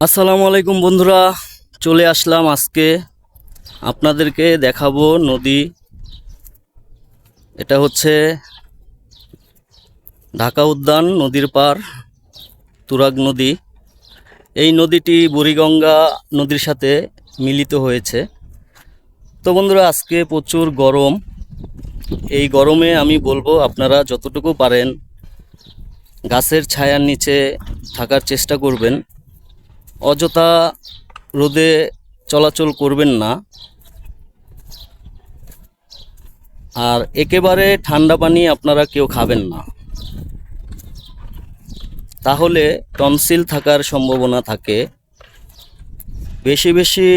আসসালামু আলাইকুম বন্ধুরা, চলে আসলাম আজকে আপনাদেরকে দেখাবো নদী। এটা হচ্ছে ঢাকা উদ্যান নদীর পার তুরাগ নদী। এই নদীটি বুড়িগঙ্গা নদীর সাথে মিলিত হয়েছে। তো বন্ধুরা, আজকে প্রচুর গরম। এই গরমে আমি বলবো আপনারা যতটুকু পারেন গাছের ছায়ার নিচে থাকার চেষ্টা করবেন। অযথা রোদে চলাচল করবেন না। আর একেবারে ঠান্ডা পানি আপনারা কেউ খাবেন না, তাহলে টনসিল থাকার সম্ভাবনা থাকে। বেশি বেশি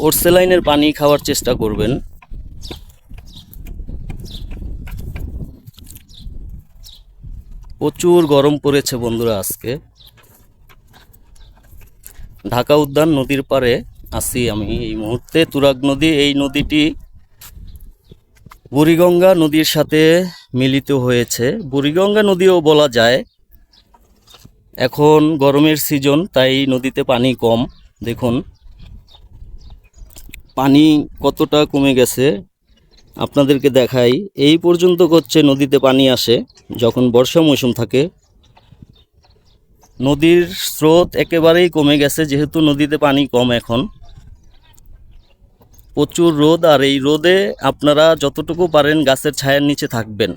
ওরসেলাইনের পানি খাওয়ার চেষ্টা করবেন। প্রচুর গরম পড়েছে বন্ধুরা আজকে। ঢাকা উদ্যান নদীর পাড়ে আছি আমি এই মুহূর্তে। তুরাগ নদী, এই নদীটি বুড়িগঙ্গা নদীর সাথে মিলিত হয়েছে। বুড়িগঙ্গা নদীও বলা যায়। এখন গরমের সিজন, তাই নদীতে পানি কম। দেখুন পানি কতটা কমে গেছে আপনাদেরকে দেখাই। এই পর্যন্ত হচ্ছে নদীতে পানি আসে যখন বর্ষা মৌসুম থাকে। নদীর স্রোত একেবারেই কমে গেছে যেহেতু নদীতে পানি কম। এখন প্রচুর রোদ, আর এই রোদে আপনারা যতটুকু পারেন গাছের ছায়ার নিচে থাকবেন।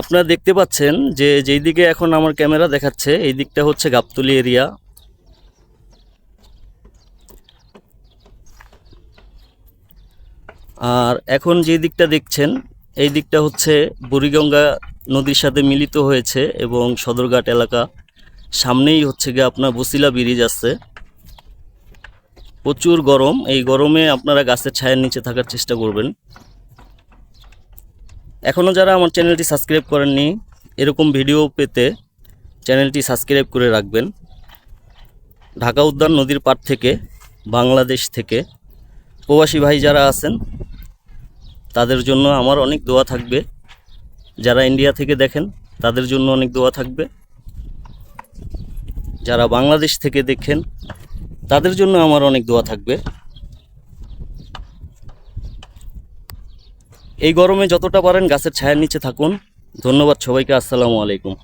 আপনারা দেখতে পাচ্ছেন যে যেই দিকে এখন আমার ক্যামেরা দেখাচ্ছে এই দিকটা হচ্ছে গাবতলী এরিয়া। আর এখন যে দিকটা দেখছেন এই দিকটা হচ্ছে বুড়িগঙ্গা নদীর সাথে মিলিত হয়েছে এবং সদরঘাট এলাকা। সামনেই হচ্ছে গিয়ে আপনার বসিলা ব্রিজ আছে। প্রচুর গরম, এই গরমে আপনারা গাছের ছায়ার নিচে থাকার চেষ্টা করবেন। এখনও যারা আমার চ্যানেলটি সাবস্ক্রাইব করেননি, এরকম ভিডিও পেতে চ্যানেলটি সাবস্ক্রাইব করে রাখবেন। ঢাকা উদ্যান নদীর পাড় থেকে, বাংলাদেশ থেকে প্রবাসী ভাই যারা আছেন তাদের জন্য আমার অনেক দোয়া থাকবে। যারা ইন্ডিয়া থেকে দেখেন তাদের জন্য অনেক দোয়া থাকবে। যারা বাংলাদেশ থেকে দেখেন তাদের জন্য আমার অনেক দোয়া থাকবে। এই গরমে যতটা পারেন গাছের ছায়ার নিচে থাকুন। ধন্যবাদ সবাইকে। আসসালামু আলাইকুম।